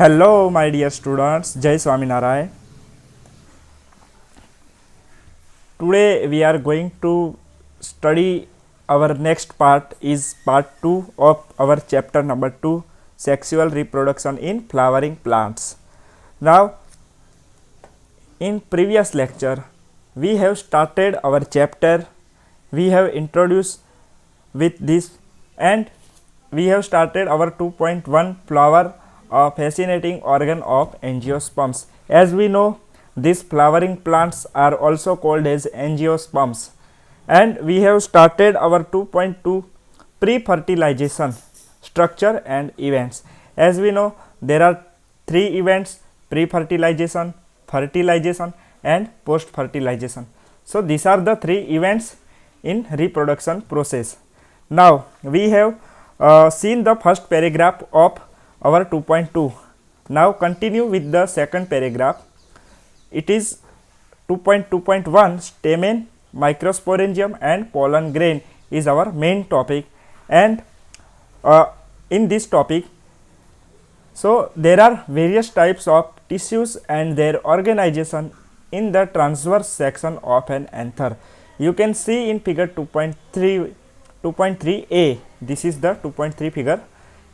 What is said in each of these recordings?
Hello, my dear students. Jai Swaminarayan. Today we are going to study our next part is part 2 of our chapter number 2, sexual reproduction in flowering plants. Now, in previous lecture, we have started our chapter. We have introduced with this and we have started our 2.1 flower, a fascinating organ of angiosperms. As we know, these flowering plants are also called as angiosperms, and we have started our 2.2 pre-fertilization structure and events. As we know, there are three events: pre-fertilization, fertilization and post-fertilization. So these are the three events in reproduction process. Now we have seen the first paragraph of our 2.2. Now continue with the second paragraph. It is 2.2.1 stamen, microsporangium and pollen grain is our main topic, and in this topic, so there are various types of tissues and their organization in the transverse section of an anther. You can see in figure 2.3a, this is the 2.3 figure.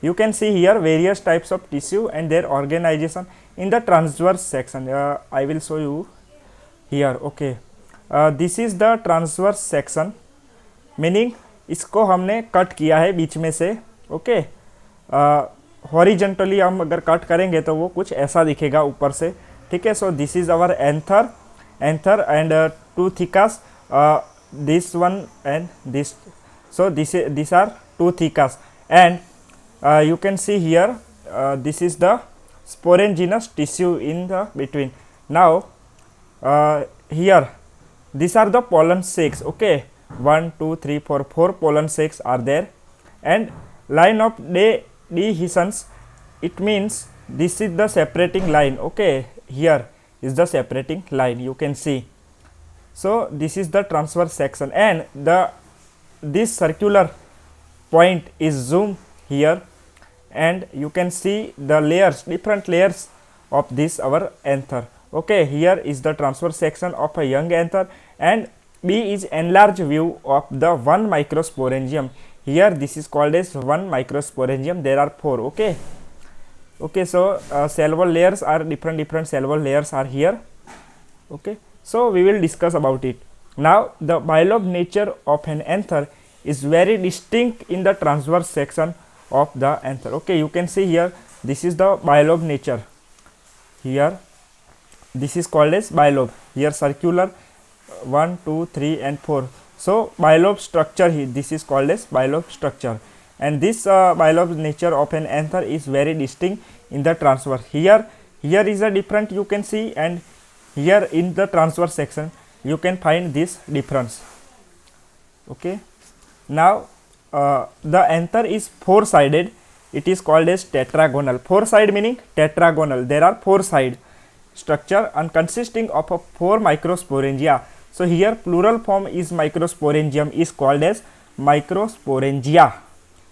You can see here various types of tissue and their organization in the transverse section. I will show you here. Okay, this is the transverse section, meaning इसको हमने cut किया है बीच में से. Okay, horizontally हम अगर cut करेंगे तो वो कुछ ऐसा दिखेगा ऊपर से. ठीक है, so this is our anther and two thecas, this one and this. So these are two thecas, and you can see here this is the sporanginous tissue in the between. Now here these are the pollen sacs. Okay, 1 2 3 4 4 pollen sacs are there, and line of dehiscence, it means this is the separating line. Okay, here is the separating line, you can see. So this is the transverse section, and this circular point is zoomed here, and you can see the layers, different layers of this our anther. Okay, here is the transverse section of a young anther, and B is enlarged view of the one microsporangium. Here this is called as one microsporangium. There are four. Okay, so cell wall layers are different cell wall layers are here. Okay, so we will discuss about it. Now the bilobe nature of an anther is very distinct in the transverse section of the anther. Okay, you can see here this is the bilobe nature. Here this is called as bilobe. Here circular 1 2 3 and 4. So bilobe structure here, this is called as bilobe structure, and this bilobe nature of an anther is very distinct in the transverse. Here is a different, you can see, and here in the transverse section you can find this difference. Okay, now the anther is four sided. It is called as tetragonal. Four side meaning tetragonal. There are four side structure and consisting of a four microsporangia. So here plural form is microsporangium is called as microsporangia.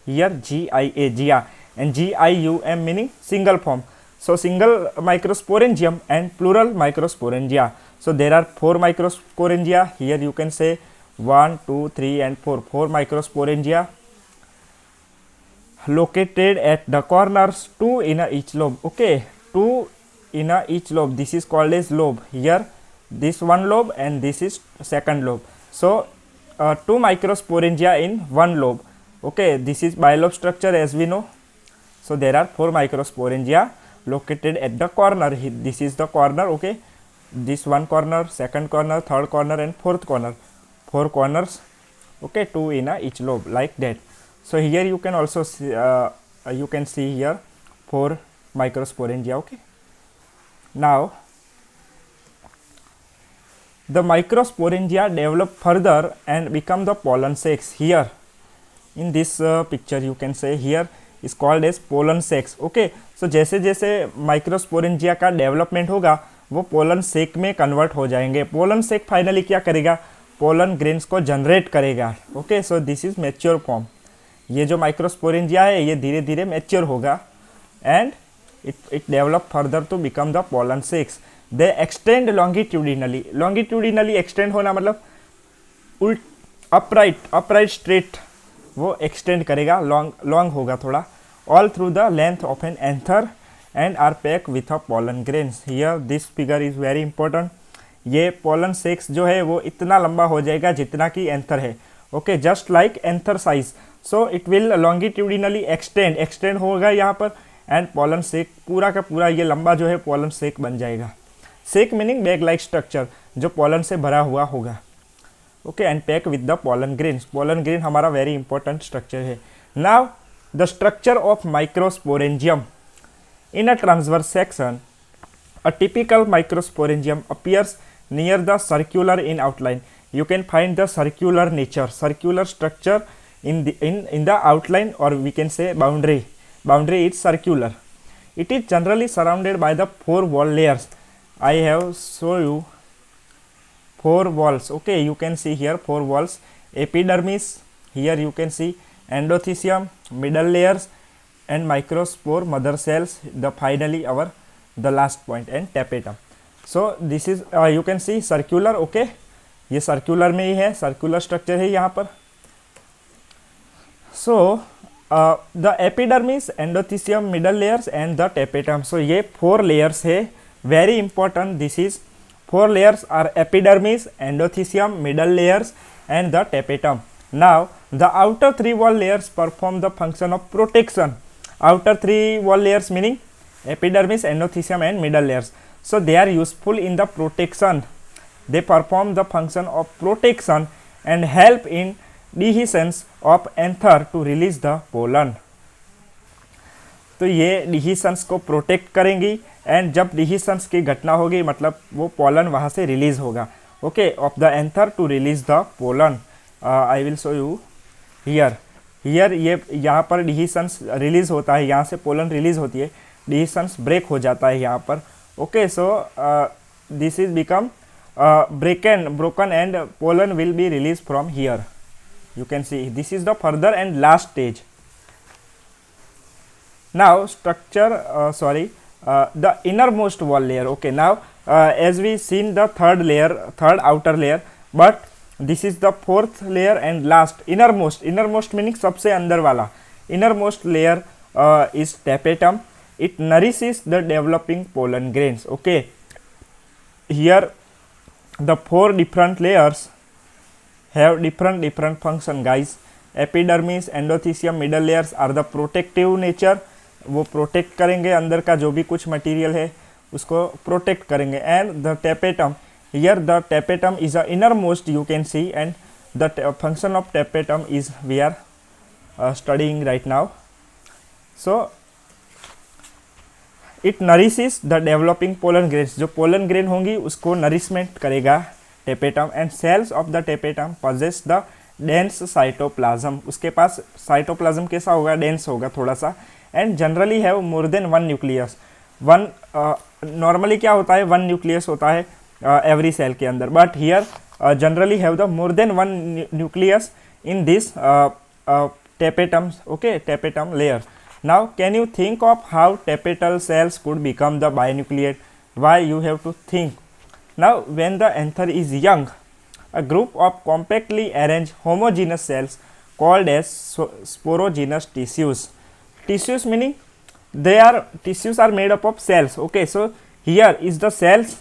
Here GIA, and GIUM meaning single form. So single microsporangium and plural microsporangia. So there are four microsporangia. Here you can say 1 2 3 and 4 microsporangia located at the corners, two in each lobe. Okay, two in each lobe. This is called as lobe. Here this one lobe and this is second lobe. So two microsporangia in one lobe. Okay, this is bilobe structure as we know. So there are four microsporangia located at the corner. This is the corner. Okay, this one corner, second corner, third corner and fourth corner. Four corners. Okay, two in each lobe, like that. So here you can also see, you can see here four microsporangia. Okay, now the microsporangia develop further and become the pollen sacs. Here in this picture you can say here is called as pollen sacs. Okay, so जैसे जैसे microsporangia का development होगा वो pollen सेक में convert हो जाएंगे. Pollen सेक finally क्या करेगा, पोलन ग्रेन्स को जनरेट करेगा. Okay, so this is mature form. ये जो माइक्रोस्पोरेंजिया है ये धीरे धीरे मैच्योर होगा, and it develop further to become the pollen sacs. They extend longitudinally. Longitudinally extend होना मतलब उल्ट, अपराइट स्ट्रेट वो एक्सटेंड करेगा, लॉन्ग होगा थोड़ा, all through the length of an anther and are pack with a pollen grains. Here this figure is very important. ये pollen sacs जो है वो इतना लंबा हो जाएगा जितना कि एंथर है. Okay, just like anther size. So it will longitudinally extend होगा यहाँ पर, एंड पोलन सेक पूरा का पूरा ये लंबा जो है पोलन सेक बन जाएगा. सेक मीनिंग बैग लाइक स्ट्रक्चर, जो पोलन से भरा हुआ होगा. Okay, and pack with the pollen grains. Pollen grain हमारा वेरी इंपॉर्टेंट स्ट्रक्चर है. Now the structure of microsporangium in a transverse section. A typical microsporangium appears near the circular in outline. You can find the circular nature, circular structure in the outline, or we can say boundary. Boundary is circular. It is generally surrounded by the 4 wall layers. I have show you 4 walls. Okay, you can see here 4 walls. Epidermis. Here you can see endothecium, middle layers, and microspore mother cells. The finally our the last point and tapetum. So this is you can see circular. okay, ये circular में ही है, circular structure है यहाँ पर. So the epidermis, endothecium, middle layers and the tapetum. So ये 4 layers है, very important. This is 4 layers are epidermis, endothecium, middle layers and the tapetum. Now the outer 3 wall layers perform the function of protection. Outer 3 wall layers meaning epidermis, endothecium and middle layers. So they are useful in the protection. They perform the function of protection and help in dehiscence of anther to release the pollen. तो ये डिहिसेंस को protect करेंगी, and जब डिहिसेंस की घटना होगी मतलब वो पोलन वहाँ से रिलीज होगा. Okay, of the anther to release the pollen. I will show you here. ये यहाँ पर डिहिसेंस रिलीज होता है, यहाँ से पोलन रिलीज होती है, डिहिसेंस ब्रेक हो जाता है यहाँ पर. Okay, so this is become broken and pollen will be released from here. You can see this is the further and last stage. Now structure the innermost wall layer. Okay, now as we seen the third outer layer, but this is the 4th layer and last innermost meaning सबसे अंदर वाला. Innermost layer is tapetum. It nourishes the developing pollen grains. Okay, here the 4 different layers have different function guys. Epidermis, endothecium, middle layers are the protective nature. वो protect करेंगे, अंदर का जो भी कुछ मटेरियल है उसको प्रोटेक्ट करेंगे. And the tapetum, here the tapetum is the innermost, you can see, and the function of tapetum is we are studying right now. So it nourishes the developing pollen grains. जो pollen grain होंगी उसको nourishment करेगा tapetum, and cells of the tapetum possess the dense cytoplasm. उसके पास cytoplasm कैसा होगा, dense होगा थोड़ा सा, and generally have more than 1 nucleus. Normally क्या होता है, 1 nucleus होता है every cell के अंदर, but here generally have the more than 1 nucleus in this tapetum. Okay, tapetum layer. Now can you think of how tapetal cells could become the binucleate? Why you have to think? Now when the anther is young, a group of compactly arranged homogeneous cells called as sporogenous tissues. Tissues meaning tissues are made up of cells. Okay, so here is the cells,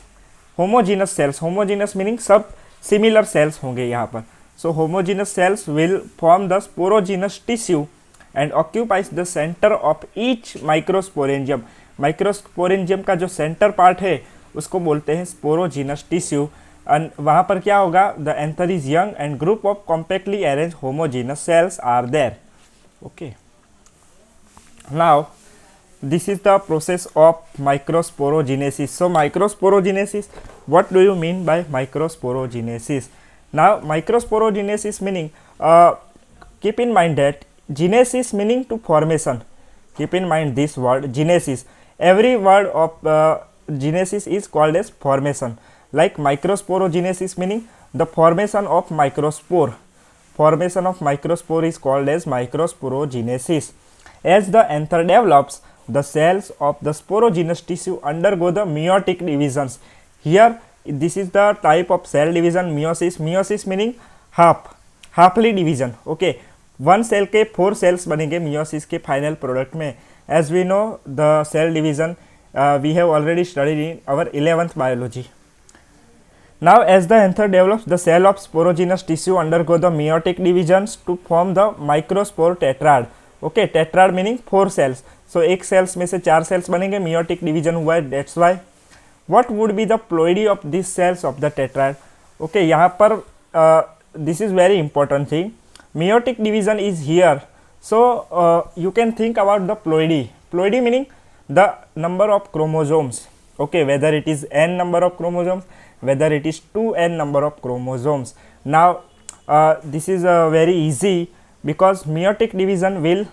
homogeneous cells. Homogeneous meaning सब similar cells होंगे यहाँ पर. So homogeneous cells will form the sporogenous tissue and occupies the center of each microsporangium. Microsporangium का जो center part है उसको बोलते हैं sporogenous tissue. And वहाँ पर क्या होगा, the anther is young and group of compactly arranged homogeneous cells are there. Okay. Now this is the process of microsporogenesis. So microsporogenesis, what do you mean by microsporogenesis? Now microsporogenesis meaning keep in mind that genesis meaning to formation. Keep in mind this word genesis. Every word of genesis is called as formation. Like microsporogenesis meaning the formation of microspore. Formation of microspore is called as microsporogenesis. As the anther develops, the cells of the sporogenous tissue undergo the meiotic divisions. Here this is the type of cell division, meiosis. Meiosis meaning halfly division. Okay, one cell के 4 cells बनेंगे meiosis के final product में. As we know the cell division we have already studied in our 11th biology. Now as the anther develops, the cell of sporogenous tissue undergo the meiotic divisions to form the microspore tetrad. Okay, tetrad meaning 4 cells. So एक cells में से 4 cells बनेंगे, meiotic division हुआ है, that's why. What would be the ploidy of these cells of the tetrad? Okay, यहाँ पर this is very important thing. Meiotic division is here. So you can think about the ploidy. Ploidy meaning the number of chromosomes. Okay, whether it is n number of chromosomes, whether it is 2n number of chromosomes. Now this is very easy because meiotic division will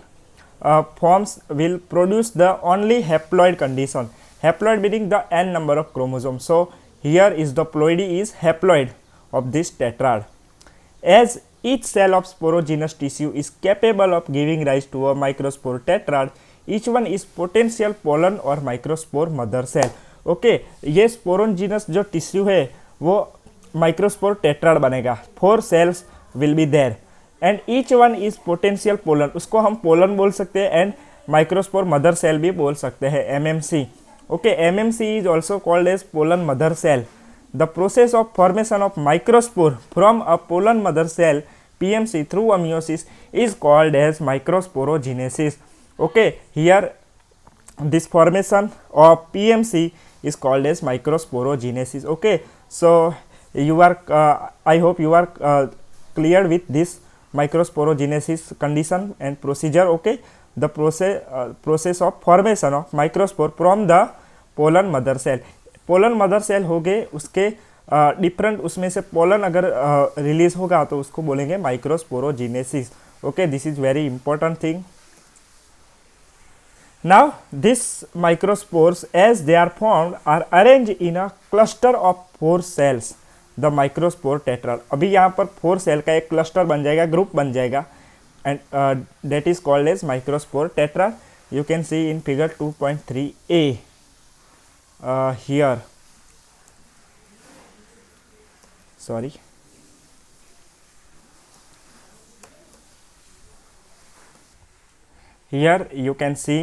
produce the only haploid condition. Haploid meaning the n number of chromosomes. So here is the ploidy is haploid of this tetrad. As each cell of sporogenous tissue is capable of giving rise to a microspore tetrad, each one is potential pollen or microspore mother cell. Okay, ये sporogenous जो tissue है वो microspore tetrad बनेगा. 4 cells will be there and each one is potential pollen. उसको हम pollen बोल सकते हैं एंड माइक्रोस्पोर मदर सेल भी बोल सकते हैं, MMC. Okay, MMC is also called as pollen mother cell. The process of formation of microspore from a pollen mother cell PMC through a meiosis is called as microsporogenesis. Okay, here this formation of PMC is called as microsporogenesis. Okay, so you are I hope you are clear with this microsporogenesis condition and procedure. Okay, the process of formation of microspore from the pollen mother cell. pollen mother cell हो गए, उसके different उसमें से pollen अगर release होगा तो उसको बोलेंगे microsporogenesis. Okay, this is very important thing. Now these microspores as they are formed are arranged in a cluster of 4 cells, the microspore tetrad. अभी यहाँ पर 4 सेल का एक क्लस्टर बन जाएगा, ग्रुप बन जाएगा and that is called as microspore tetrad. You can see in figure 2.3a here. Sorry. Here you can see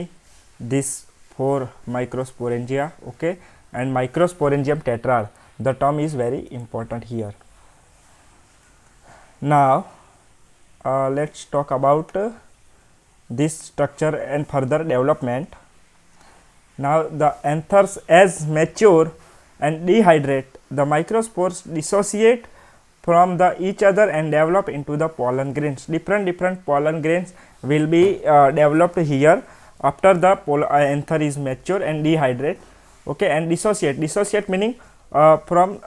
this 4 microsporangia. Okay, and microsporangium tetrad, the term is very important here. Now let's talk about this structure and further development. Now the anthers as mature and dehydrate, the microspores dissociate from the each other and develop into the pollen grains. Different pollen grains will be developed here after the anther is mature and dehydrate. Okay, and dissociate meaning from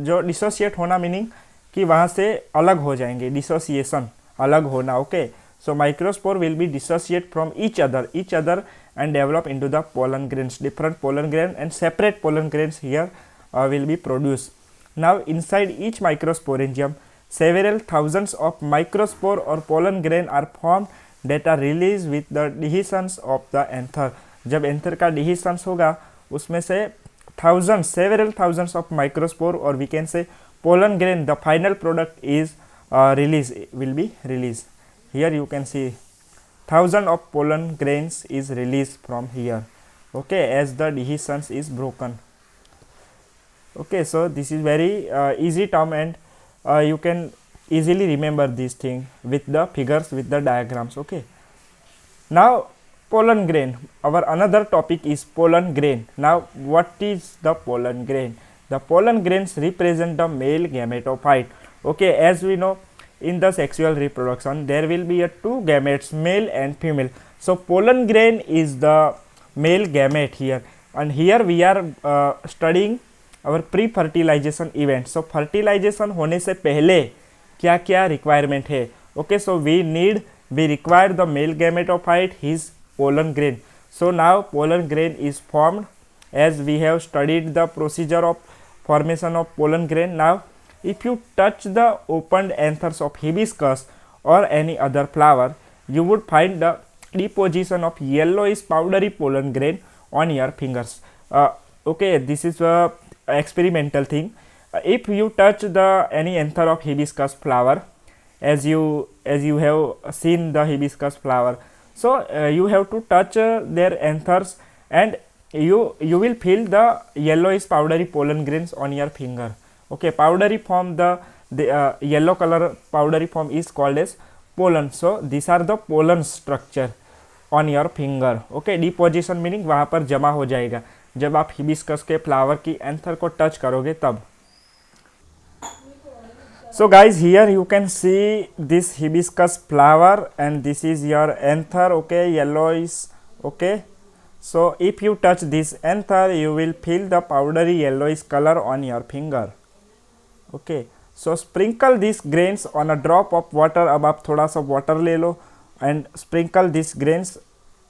जो dissociate होना meaning कि वहाँ से अलग हो जाएंगे, dissociation अलग होना. Okay, so microspore will be dissociate from each other and develop into the pollen grains. Different pollen grain and separate pollen grains here will be produced. Now inside each microsporangium several thousands of microspore or pollen grain are formed that are released with the dehiscence of the anther. जब anther का डिहिसेंस होगा उसमें से several thousands of microspore or we can say pollen grain, the final product is will be released. Here you can see 1000 of pollen grains is released from here. Okay, as the dehiscence is broken. Okay, so this is very easy term and you can easily remember this thing with the figures, with the diagrams. Okay, now pollen grain, our another topic is pollen grain. Now what is the pollen grain? The pollen grains represent the male gametophyte. Okay, as we know in the sexual reproduction there will be a 2 gametes, male and female. So pollen grain is the male gamete here, and here we are studying our pre-fertilization event. So fertilization होने से पहले क्या क्या requirement है? Okay, so we require the male gametophyte, his pollen grain. So now pollen grain is formed as we have studied the procedure of formation of pollen grain. Now if you touch the opened anthers of hibiscus or any other flower, you would find the deposition of yellowish powdery pollen grain on your fingers. Okay, this is a experimental thing. If you touch the any anther of hibiscus flower, as you have seen the hibiscus flower, so you have to touch their anthers, and you will feel the yellowish powdery pollen grains on your finger. Okay, powdery form, the yellow color powdery form is called as pollen. So these are the pollen structure on your finger. Okay, deposition meaning वहाँ पर जमा हो जाएगा जब आप hibiscus के flower की anther को टच करोगे तब. So guys, here you can see this hibiscus flower and this is your anther. Okay, yellowish. Okay, so if you touch this anther, you will feel the powdery yellowish color on your finger. Okay, so sprinkle these grains on a drop of water. अब आप थोड़ा सा water ले लो and sprinkle these grains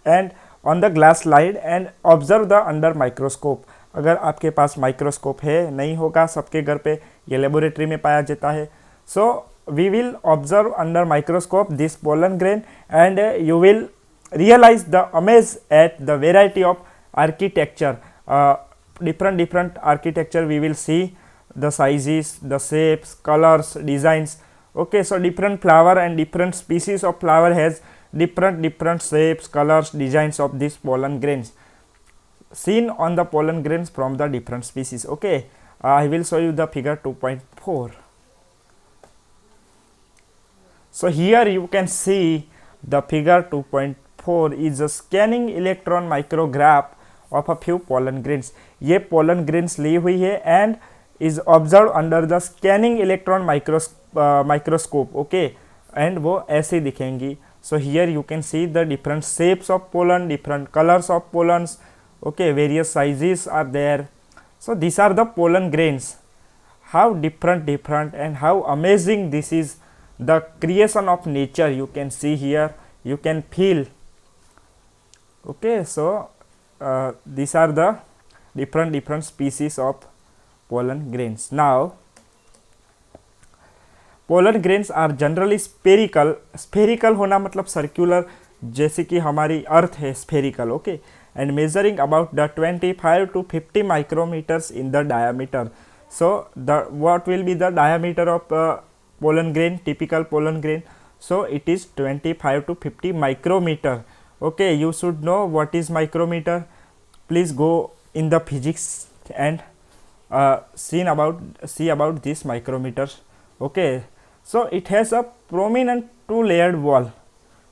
and on the glass slide and observe the under microscope. अगर आपके पास microscope है, नहीं होगा सबके घर पे, ये लेबोरेटरी में पाया जाता है. So we will observe under microscope this pollen grain and you will realize the amaze at the variety of architecture. Different architecture we will see, the sizes, the shapes, colors, designs. Okay, so different flower and different species of flower has different shapes, colors, designs of these pollen grains seen on the pollen grains from the different species. Okay, I will show you the figure 2.4. So here you can see the figure 2.4 is a scanning electron micrograph of a few pollen grains. ये pollen grains ली हुई है and is observed under the scanning electron microscope. Okay, and वो ऐसे दिखेंगी. So here you can see the different shapes of pollen, different colors of pollens. Okay, various sizes are there. So these are the pollen grains. How different and how amazing this is, the creation of nature. You can see here, you can feel. Okay, so these are the different species of pollen grains. Now pollen grains are generally spherical. Spherical होना मतलब circular, जैसे कि हमारी अर्थ है spherical. Okay, and measuring about the 25 to 50 micrometers in the diameter. So what will be the diameter of pollen grain, typical pollen grain? So it is 25 to 50 micrometer. Okay, you should know what is micrometer. Please go in the physics and see about this micrometers. Okay, so it has a prominent two-layered wall.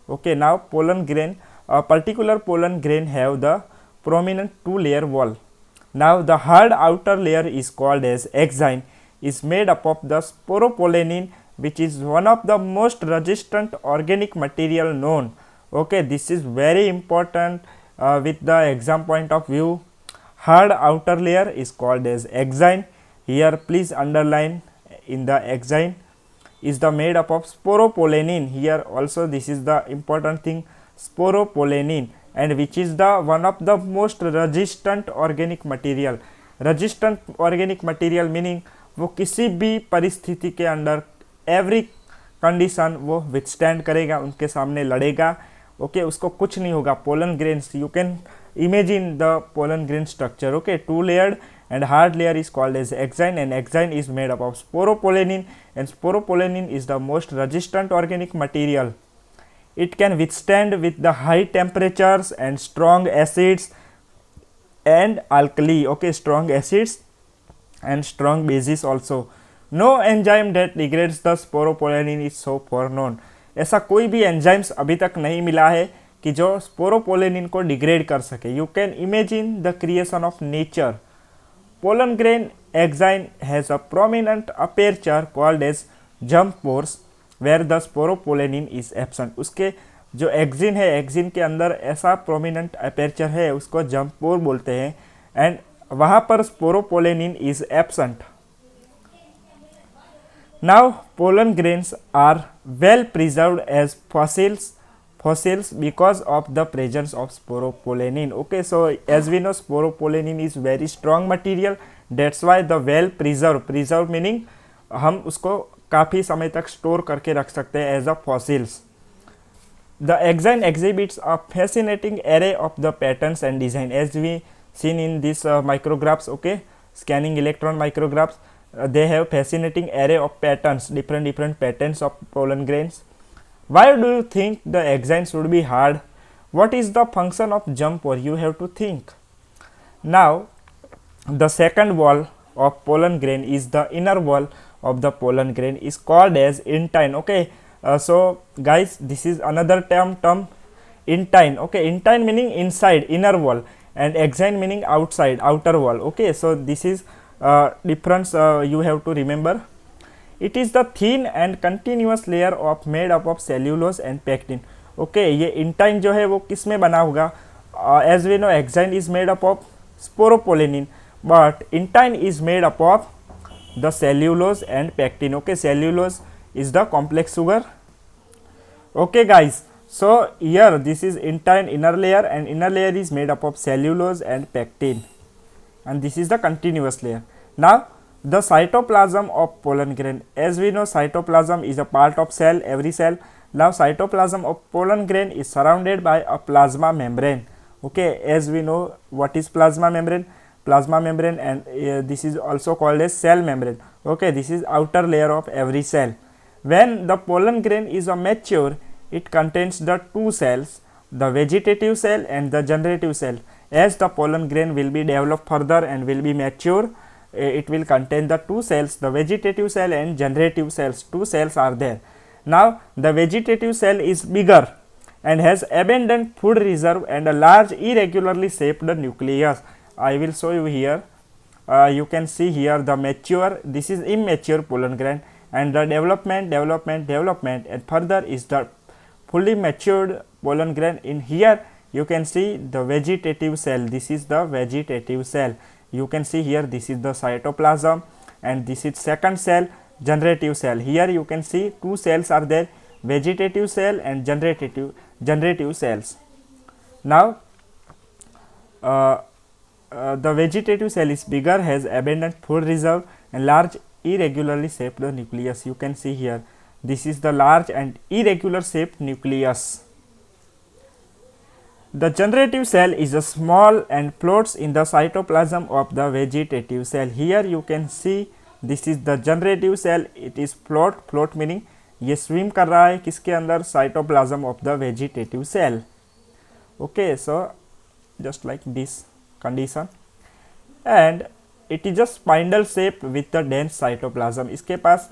Okay, now pollen grain, a particular pollen grain have the prominent two-layer wall. Now the hard outer layer is called as exine, is made up of the sporopollenin, which is one of the most resistant organic material known. Okay, this is very important with the exam point of view. Hard outer layer is called as exine. Here please underline in the exine is the made up of sporopollenin. Here also this is the important thing, sporopollenin, and which is the one of the most resistant organic material. Resistant organic material meaning वो किसी भी परिस्थिति के अंदर, every condition वो withstand करेगा, उनके सामने लड़ेगा. ओके, उसको कुछ नहीं होगा. Pollen grains, you can imagine the pollen grain structure. Okay, two layered and hard layer is called as exine, and exine is made up of sporopollenin, and sporopollenin is the most resistant organic material. It can withstand with the high temperatures and strong acids and alkali. Okay, strong acids and strong bases also. No enzyme that degrades the sporopollenin is so far known. ऐसा कोई भी enzymes अभी तक नहीं मिला है कि जो स्पोरोपोलेनिन को डिग्रेड कर सके. You can imagine the creation of nature. Pollen grain exine has a prominent aperture called as jump pores where the sporopollenin is absent. उसके जो एक्सिन है, एक्सिन के अंदर ऐसा प्रोमिनेंट अपेरचर है, उसको जंप पोर बोलते हैं, एंड वहाँ पर sporopollenin is absent. Now pollen grains are well preserved as fossils because of the presence of sporopollenin. Okay, so as we know sporopollenin is very strong material, that's why the well preserved meaning हम उसको काफ़ी समय तक store करके रख सकते हैं as a fossils. The exine exhibits a fascinating array of the patterns and design, as we seen in this micrographs. Okay, scanning electron micrographs, they have fascinating array of patterns, different patterns of pollen grains. Why do you think the exine should be hard? What is the function of jumper? You have to think. Now, the second wall of pollen grain is the inner wall of the pollen grain is called as intine. Okay, so guys, this is another term intine. Okay, intine meaning inside, inner wall, and exine meaning outside, outer wall. Okay, so this is difference you have to remember. It is the thin and continuous layer of made up of cellulose and pectin. Okay, ये intine जो है वो किस में बना होगा? As we know, exine is made up of sporopollenin, but intine is made up of the cellulose and pectin. Okay, cellulose is the complex sugar. Okay guys, so here this is intine inner layer, and inner layer is made up of cellulose and pectin, and this is the continuous layer. Now the cytoplasm of pollen grain, as we know, cytoplasm is a part of cell, every cell. Now cytoplasm of pollen grain is surrounded by a plasma membrane. Okay, as we know what is plasma membrane, and this is also called as cell membrane. Okay, this is outer layer of every cell. When the pollen grain is mature, it contains the two cells, the vegetative cell and the generative cell. As the pollen grain will be developed further and will be mature, it will contain the two cells, the vegetative cell and generative cells. Two cells are there. Now the vegetative cell is bigger and has abundant food reserve and a large irregularly shaped nucleus. I will show you here. You can see here the mature, this is immature pollen grain, and the development, and further is the fully matured pollen grain. In here you can see the vegetative cell. This is the vegetative cell. You can see here this is the cytoplasm, and this is second cell, generative cell. Here you can see two cells are there, vegetative cell and generative cells. Now the vegetative cell is bigger, has abundant food reserve and large irregularly shaped nucleus. You can see here this is the large and irregular shaped nucleus. The generative cell is a small and floats in the cytoplasm of the vegetative cell. Here you can see this is the generative cell, it is float meaning ये swim कर रहा है किसके अंदर, cytoplasm of the vegetative cell. Okay, so just like this condition, and it is a spindle shape with the dense cytoplasm. इसके पास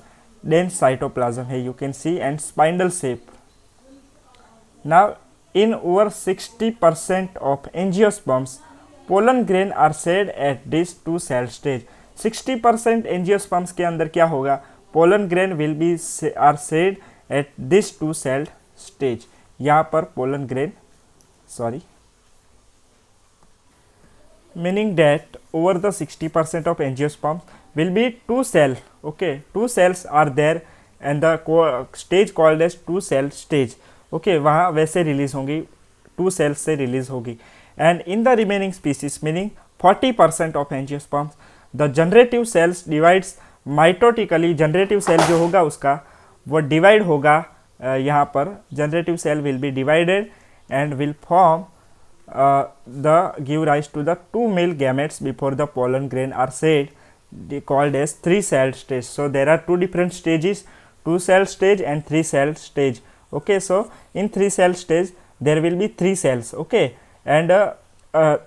dense cytoplasm है, you can see, and spindle shape. Now in over 60% of angiosperms, pollen grain are shed at this two cell stage. 60% angiosperms के अंदर क्या होगा, pollen grain will be are shed at this two cell stage. यहाँ पर pollen grain, meaning that over the 60% of angiosperms will be two cell. Okay, two cells are there and the stage called as two cell stage. Okay, वहाँ वैसे release होंगी, two cells से release होगी. And in the remaining species meaning 40% of angiosperms, the generative cells divides mitotically. Generative cell जो होगा उसका वो divide होगा, यहाँ पर generative cell will be divided and will form the give rise to the two male gametes before the pollen grain are shed, called as three cell stage. So there are two different stages, two cell stage and three cell stage. Okay, so in three cell stage there will be three cells. Okay, and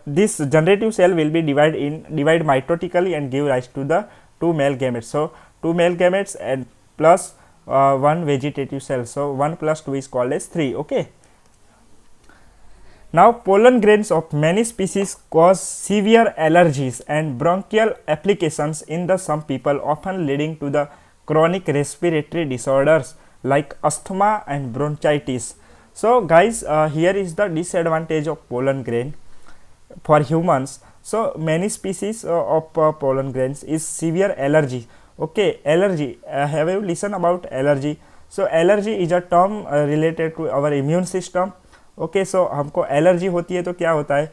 this generative cell will be divide mitotically and give rise to the two male gametes. So two male gametes and plus one vegetative cell. So 1 plus 2 is called as 3. Okay. Now pollen grains of many species cause severe allergies and bronchial applications in the some people, often leading to the chronic respiratory disorders like asthma and bronchitis. So guys, here is the disadvantage of pollen grain for humans. So many species of pollen grains is severe allergy. Okay, allergy, have you listened about allergy? So allergy is a term related to our immune system. Okay, so हमको allergy होती है तो क्या होता है,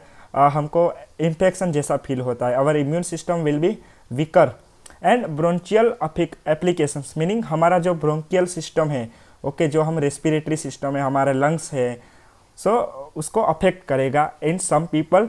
हमको infection जैसा feel होता है. Our immune system will be weaker. And bronchial applications meaning हमारा जो ब्रोंकियल सिस्टम है, ओके, जो हम रेस्पिरेटरी सिस्टम है, हमारे लंग्स है, सो उसको अफेक्ट करेगा in some people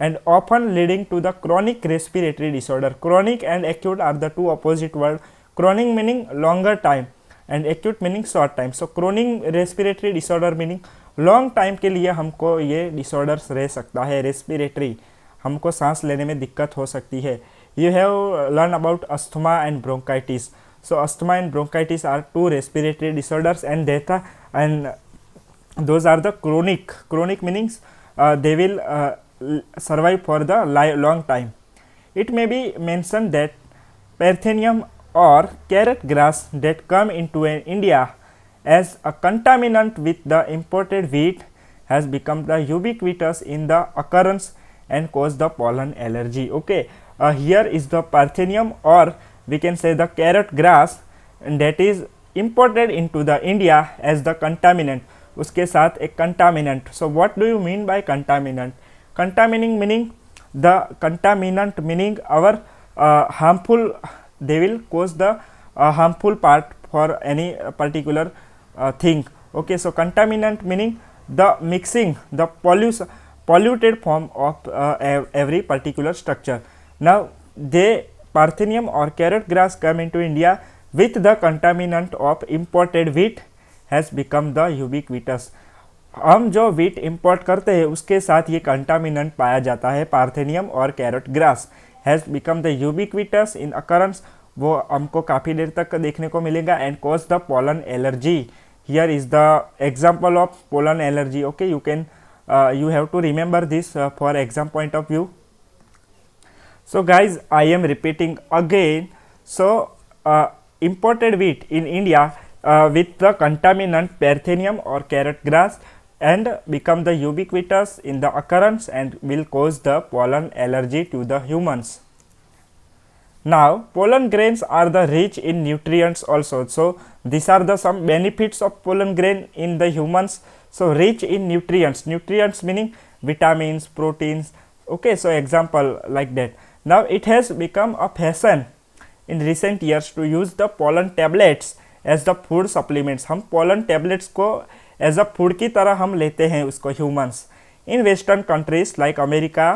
and often leading to the chronic respiratory disorder. Chronic and acute are the two opposite word. Chronic meaning longer time and acute meaning short time. So chronic respiratory disorder meaning long time के लिए हमको ये disorders रह सकता है, respiratory, हमको सांस लेने में दिक्कत हो सकती है। You have learn about asthma and bronchitis. So asthma and bronchitis are two respiratory disorders and देता and those are the chronic meanings they will survive for the long time. It may be mentioned that Parthenium or carrot grass that come into India as a contaminant with the imported wheat has become the ubiquitous in the occurrence and cause the pollen allergy. Okay, here is the Parthenium, or we can say the carrot grass, and that is imported into the India as the contaminant, उसके साथ एक contaminant. So what do you mean by contaminant? Contaminating meaning the contaminant meaning our harmful, they will cause the harmful part for any particular thing. Okay, so contaminant meaning the mixing the polluted form of every particular structure. Now they Parthenium or carrot grass come into India with the contaminant of imported wheat has become the ubiquitous. हम जो wheat import करते हैं उसके साथ ये contaminant पाया जाता है, पार्थेनियम और carrot grass has become the ubiquitous in occurrence, वो हमको काफ़ी देर तक देखने को मिलेगा, and cause the pollen allergy. Here is the example of pollen allergy. Okay, you can you have to remember this for exam point of view. So guys, I am repeating again. So imported wheat in India with the contaminant Parthenium or carrot grass and become the ubiquitous in the occurrence and will cause the pollen allergy to the humans. Now pollen grains are the rich in nutrients also. So these are the some benefits of pollen grain in the humans. So rich in nutrients, nutrients meaning vitamins, proteins. Okay, so example like that. Now it has become a fashion in recent years to use the pollen tablets as the food supplements. हम pollen tablets को as a food की तरह हम लेते हैं उसको humans. In western countries like America,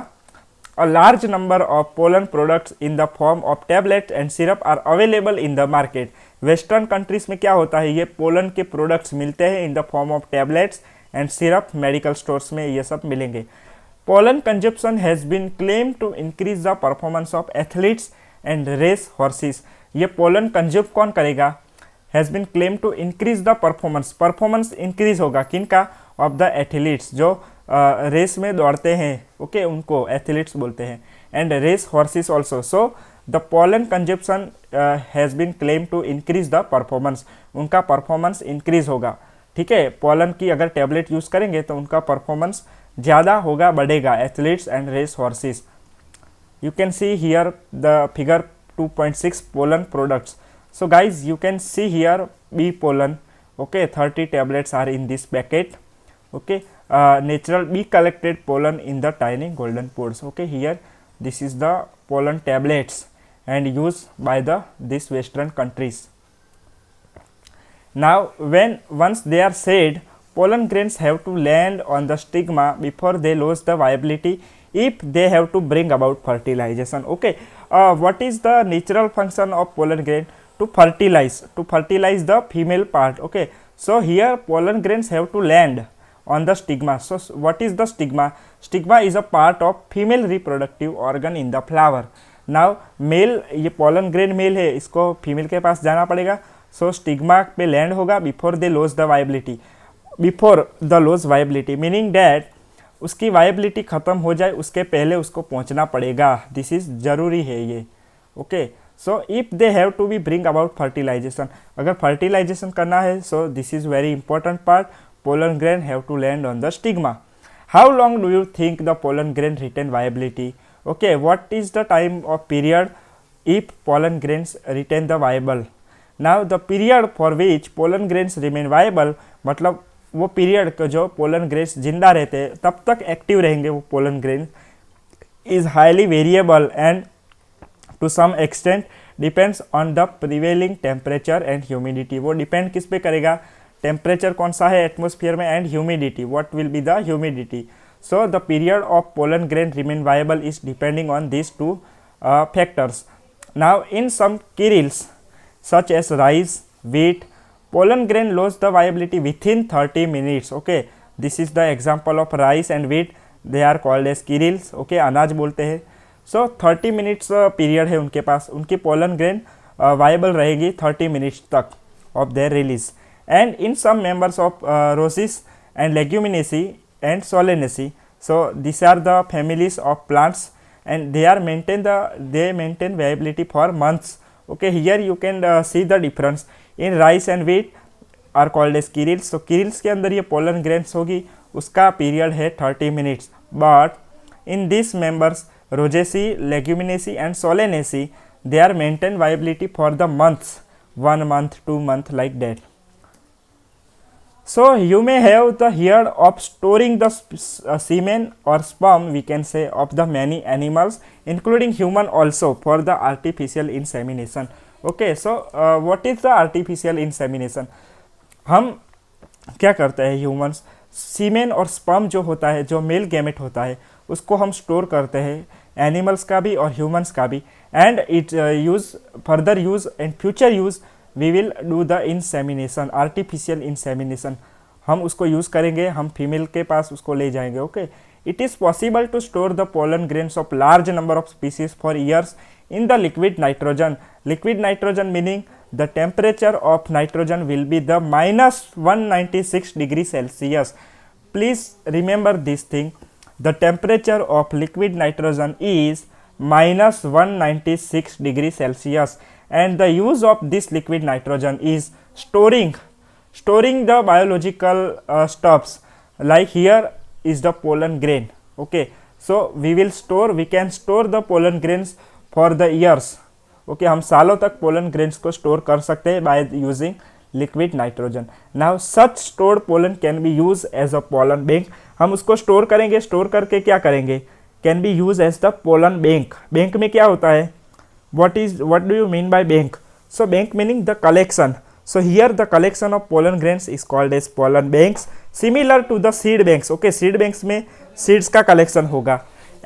a large number of pollen products in the form of tablet and syrup are available in the market. Western countries में क्या होता है, ये पोलन के प्रोडक्ट्स मिलते हैं in the form of tablets and syrup, medical stores में ये सब मिलेंगे। Pollen consumption has been claim to increase the performance of athletes and race horses. ये पोलन कंज्यूम कौन करेगा? Has been claim to increase the performance, performance increase होगा किनका? Of the athletes, जो रेस में दौड़ते हैं, ओके, उनको एथलीट्स बोलते हैं, and race horses also. So the pollen consumption has been claim to increase the performance, उनका परफॉर्मेंस इंक्रीज होगा। ठीक है, पोलन की अगर टैबलेट यूज़ करेंगे तो उनका परफॉर्मेंस ज़्यादा होगा, बढ़ेगा, athletes and race horses. You can see here the figure 2.6 pollen products. So guys, you can see here bee pollen. Okay, 30 tablets are in this packet. Okay, natural bee collected pollen in the tiny golden pods. Okay, here this is the pollen tablets and used by these western countries. Now once they are shed, pollen grains have to land on the stigma before they lose the viability if they have to bring about fertilization. Okay, what is the natural function of pollen grain? To fertilize the female part. Okay, so here pollen grains have to land on the stigma. So what is the stigma? Stigma is a part of female reproductive organ in the flower. Now male, ये pollen grain male है, इसको female के पास जाना पड़ेगा. So stigma पे land होगा before they lose the viability. Before the lose viability meaning that उसकी viability ख़त्म हो जाए उसके पहले उसको पहुंचना पड़ेगा. दिस इज़ ज़रूरी है ये. Okay, so if they have to be bring about fertilization, अगर फर्टिलाइजेशन करना है, so this is very important part. Pollen grain have to land on the stigma. How long do you think the pollen grain retain viability? Okay, what is the time of period if pollen grains retain the viable? Now the period for which pollen grains remain viable, मतलब वो period का जो pollen grains जिंदा रहते हैं तब तक active रहेंगे वो pollen grain, is highly variable and to some extent depends on the prevailing temperature and humidity. वो डिपेंड किस पे करेगा? टेम्परेचर कौन सा है एटमोस्फियर में, and humidity, what will be the humidity. So the period of pollen grain remain viable is depending on these two factors. Now in some cereals such as rice, wheat, pollen grain lose the viability within 30 minutes. Okay, this is the example of rice and wheat. They are called as cereals. Okay, अनाज बोलते हैं. So 30 minutes period है उनके पास, उनकी pollen grain viable रहेगी 30 minutes तक of their release. And in some members of Rosaceae and Leguminosae and Solanaceae, so this are the families of plants and they maintain viability for months. Okay, here you can see the difference in rice and wheat are called as cereals. So cereals के अंदर ये pollen grains होगी, उसका period है 30 minutes. But in this members Rosaceae, Leguminosae and Solanaceae, they are maintain viability for the months, 1 month, 2 month, like that. So you may have the here of storing the semen or sperm, we can say, of the many animals including human also for the artificial insemination. Okay, so what is the artificial insemination? हम क्या करते हैं humans, सीमेन और sperm जो होता है, जो male gamete होता है, उसको हम स्टोर करते हैं, एनिमल्स का भी और ह्यूमंस का भी, and it use further use and future use we will do the insemination, artificial insemination. हम उसको यूज़ करेंगे, हम फीमेल के पास उसको ले जाएंगे. Okay, it is possible to store the pollen grains of large number of species for years in the liquid nitrogen. Liquid nitrogen meaning the temperature of nitrogen will be the -196 degree Celsius. Please remember this thing, the temperature of liquid nitrogen is -196 degree Celsius. And the use of this liquid nitrogen is storing the biological stuffs, like here is the pollen grain. Okay, so we can store the pollen grains for the years. Okay, हम सालों तक pollen grains को store कर सकते हैं by using liquid nitrogen. Now such stored pollen can be used as a pollen bank. हम उसको store करेंगे, store करके क्या करेंगे, can be used as the pollen bank. Bank में क्या होता है, what do you mean by bank? So bank meaning the collection. So here the collection of pollen grains is called as pollen banks, similar to the seed banks. Okay, seed banks में seeds का collection होगा.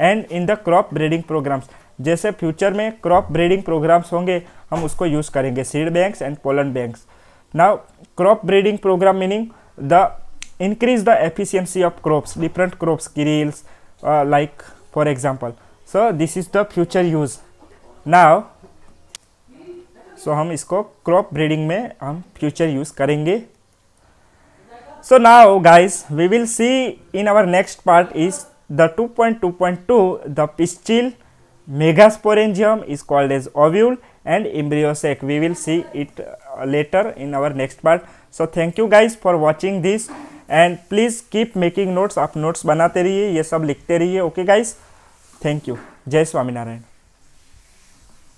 And in the crop breeding programs, जैसे future में crop breeding programs होंगे, हम उसको use करेंगे, seed banks and pollen banks. Now crop breeding program meaning the increase the efficiency of crops, different crops, cereals, like for example. So this is the future use. Now so हम इसको crop breeding में हम future use करेंगे. So now guys we will see in our next part is the 2.2.2 the pistil megasporangium is called as ovule and embryo sac. We will see it later in our next part. So thank you guys for watching this and please keep making notes. आप notes बनाते रहिए, ये सब लिखते रहिए. Okay guys, thank you. जय स्वामीनारायण.